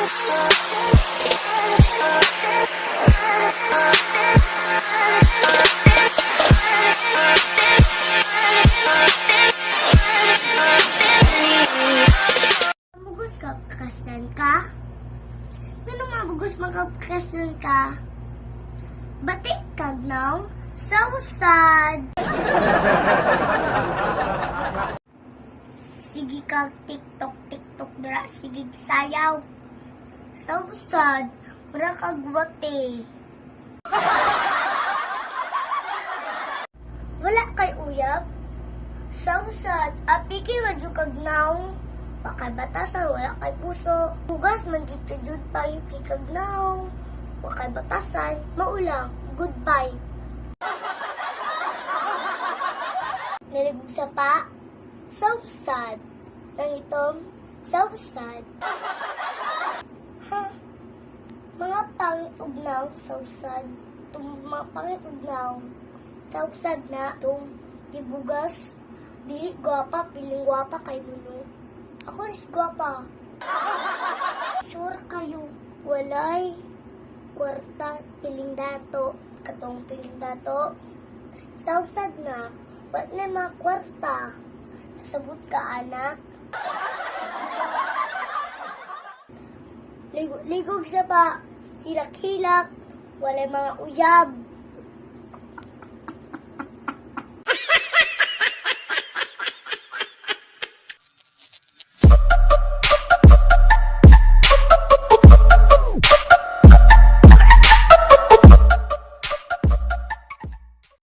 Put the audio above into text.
Mabugos ka, kaslan ka? Ngano mabugos magkaslan ka? Batik kag now? So sad! Sige kag tiktok dira, sige sayaw. So sad, mura kag wate. Wala kay uyab? So sad, apiki man jud kag now. Wakay batasan, wala kay puso. Hugas man jud pa yung pikag now. Wakay batasan, maulang, goodbye. Niligog sa pa, so sad. Nang itom, so sad. Ha? Mga pangit ugnaw, so sad. Mga pangit ugnaw, so sad na. Itong gibugas, dili gwapa, piling gwapa kay Muno. Ako ris gwapa. Sure kayo, walay kwarta, piling dato. Katong piling dato, so sad na. Ba't na mga kwarta? Nasabot ka, anak? Ligog siya pa. Hilak-hilak. Walay mga uyab.